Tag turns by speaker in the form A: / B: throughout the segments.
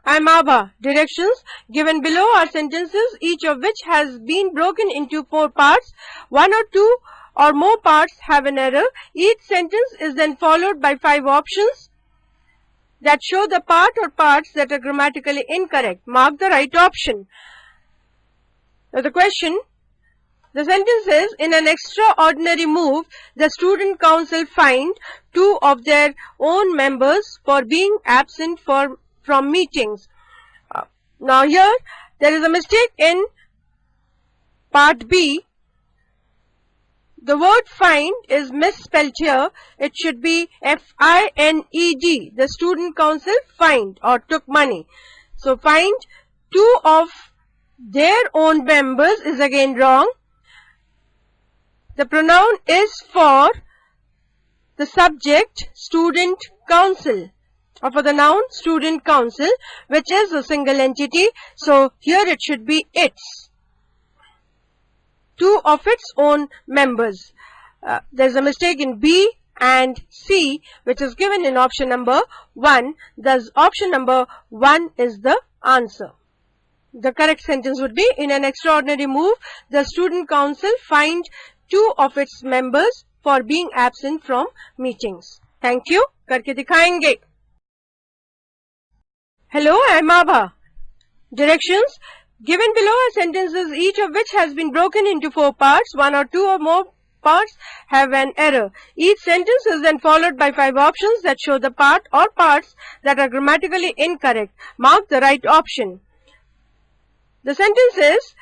A: I'm Abha. Directions given below are sentences, each of which has been broken into 4 parts. 1 or 2 or more parts have an error. Each sentence is then followed by 5 options that show the part or parts that are grammatically incorrect. Mark the right option. Now the question, the sentence is, in an extraordinary move, the student council fined 2 of their own members for being absent from meetings. Now here there is a mistake in part B. The word fined is misspelled here. It should be F-I-N-E-D. The student council fined or took money. So fined 2 of their own members is again wrong. The pronoun is for the subject student council, or for the noun student council, which is a single entity. So here it should be its, 2 of its own members. There's a mistake in B and C, which is given in option number 1. Thus option number 1 is the answer. The correct sentence would be, in an extraordinary move, the student council fined 2 of its members for being absent from meetings. Thank you. करके दिखाएंगे. Hello, I'm Abha. Directions given below are sentences, each of which has been broken into 4 parts. 1 or 2 or more parts have an error. Each sentence is then followed by 5 options that show the part or parts that are grammatically incorrect. Mark the right option. The sentence is,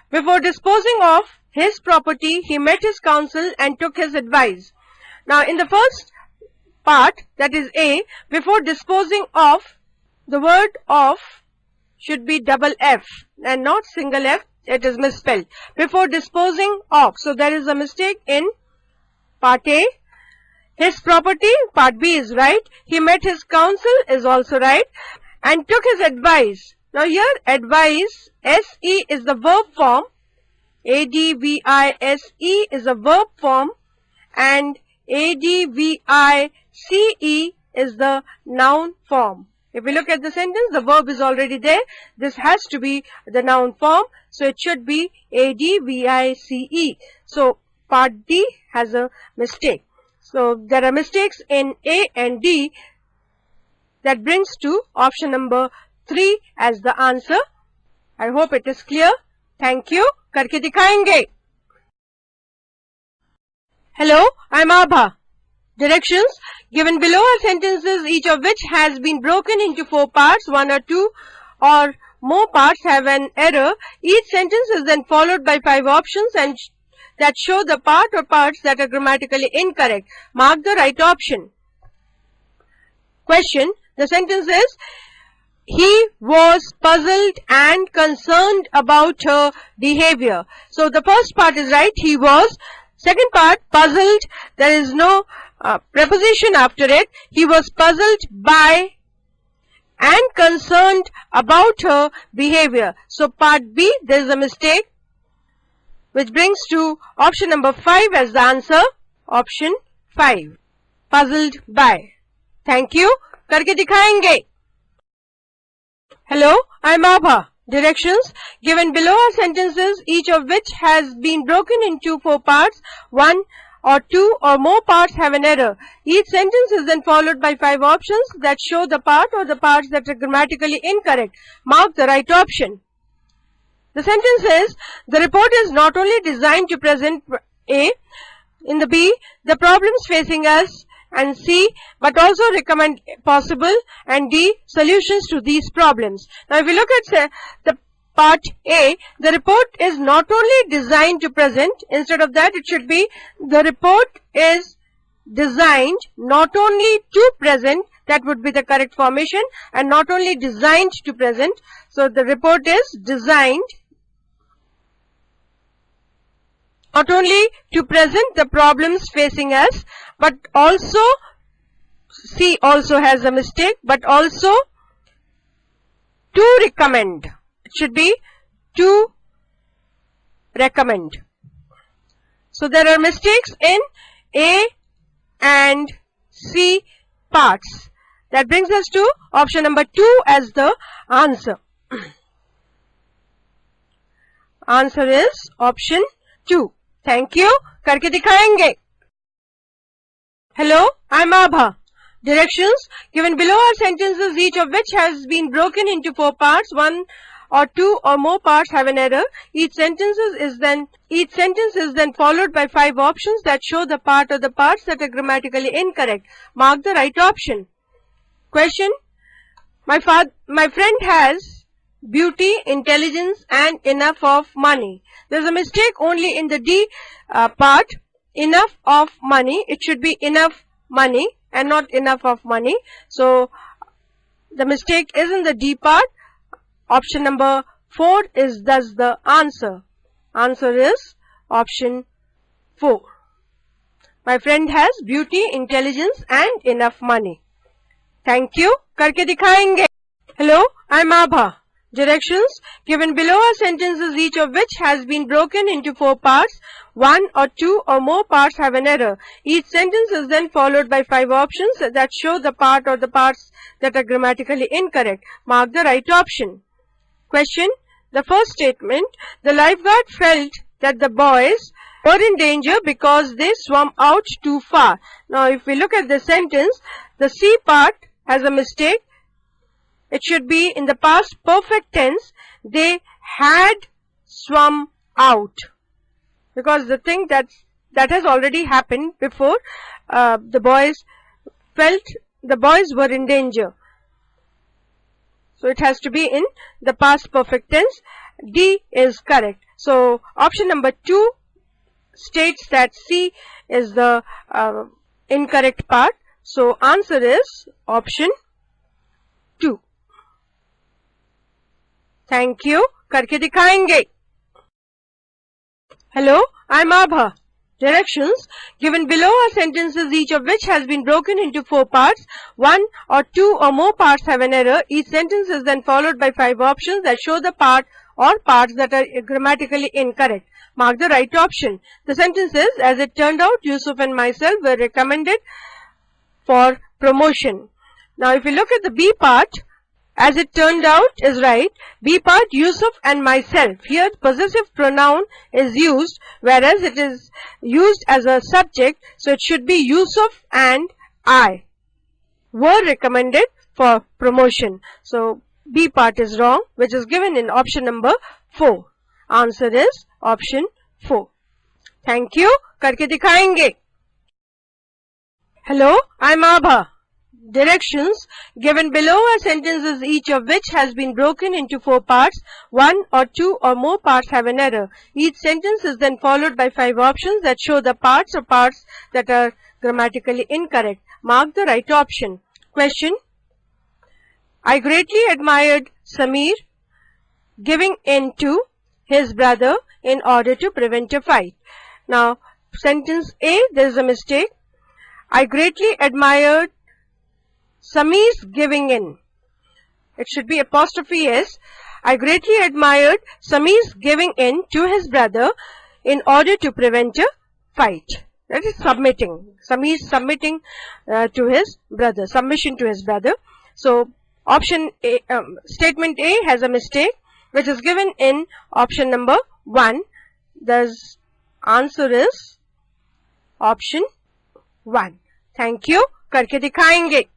A: before disposing of his property, he met his counsel and took his advice. Now in the first part, that is A, before disposing of, the word of should be double F and not single F. It is misspelled. Before disposing of. So there is a mistake in part A. His property, part B is right. He met his counsel is also right. And took his advice. Now here advice, S-E is the verb form. A-D-V-I-S-E is a verb form. And A-D-V-I-C-E is the noun form. If we look at the sentence, the verb is already there. This has to be the noun form. So it should be A-D-V-I-C-E. So part D has a mistake. So there are mistakes in A and D. That brings to option number 3 as the answer. I hope it is clear. Thank you. करके दिखाएंगे. Hello, I'm Abha. Directions given below are sentences, each of which has been broken into 4 parts. 1 or 2 or more parts have an error. Each sentence is then followed by 5 options and that show the part or parts that are grammatically incorrect. Mark the right option. Question. The sentence is, he was puzzled and concerned about her behavior. So the first part is right, he was. Second part, puzzled, there is no preposition after it. He was puzzled by and concerned about her behavior. So part B, there is a mistake, which brings to option number 5 as the answer. Option 5, puzzled by. Thank you. करके दिखाएंगे. Hello, I'm Abha. Directions given below are sentences, each of which has been broken into 4 parts. 1 or 2 or more parts have an error. Each sentence is then followed by 5 options that show the part or the parts that are grammatically incorrect. Mark the right option. The sentence is, the report is not only designed to present A, in the B, the problems facing us, and C, but also recommend possible, and D, solutions to these problems. Now if we look at the part A, the report is not only designed to present, instead of that it should be, the report is designed not only to present, that would be the correct formation, and not only designed to present. So the report is designed not only to present the problems facing us, but also, C also has a mistake, but also to recommend. It should be to recommend. So there are mistakes in A and C parts. That brings us to option number 2 as the answer. Answer is option 2. Thank you. करके दिखाएंगे. Hello, I'm Abha. Directions given below are sentences each of which has been broken into 4 parts. 1 or 2 or more parts have an error. Each sentence is then followed by 5 options that show the part or the parts that are grammatically incorrect. Mark the right option. Question. My friend has beauty, intelligence and enough of money. There's a mistake only in the D part. Enough of money. It should be enough money and not enough of money. So the mistake is in the D part. Option number 4 is thus the answer. Answer is option 4. My friend has beauty, intelligence and enough money. Thank you. करके दिखाएंगे. Hello, I'm Abha. Directions given below are sentences each of which has been broken into 4 parts. 1 or 2 or more parts have an error. Each sentence is then followed by 5 options that show the part or the parts that are grammatically incorrect. Mark the right option. Question. The first statement, the lifeguard felt that the boys were in danger because they swam out too far. Now if we look at the sentence, the C part has a mistake. It should be in the past perfect tense. They had swum out, because the thing that has already happened before. The boys felt the boys were in danger. So it has to be in the past perfect tense. D is correct. So option number 2 states that C is the incorrect part. So answer is option 2. Thank you. करके दिखाएंगे. Hello, I'm Abha. Directions given below are sentences each of which has been broken into 4 parts. 1 or 2 or more parts have an error. Each sentence is then followed by 5 options that show the part or parts that are grammatically incorrect. Mark the right option. The sentence is, as it turned out, Yusuf and myself were recommended for promotion. Now if you look at the B part, as it turned out is right. B part, Yusuf and myself. Here possessive pronoun is used, whereas it is used as a subject. So it should be Yusuf and I were recommended for promotion. So B part is wrong, which is given in option number 4. Answer is option 4. Thank you. करके दिखाएंगे. Hello, I'm Abha. Directions given below are sentences each of which has been broken into 4 parts. 1 or 2 or more parts have an error. Each sentence is then followed by 5 options that show the parts or parts that are grammatically incorrect. Mark the right option. Question. I greatly admired Samir giving in to his brother in order to prevent a fight. Now, sentence A, there is a mistake. I greatly admired Samir's giving in. It should be apostrophe S. I greatly admired Samir's giving in to his brother in order to prevent a fight. That is submitting. Samir is submitting to his brother. Submission to his brother. So option A, statement A has a mistake, which is given in option number 1. The answer is option 1. Thank you. करके दिखाएंगे.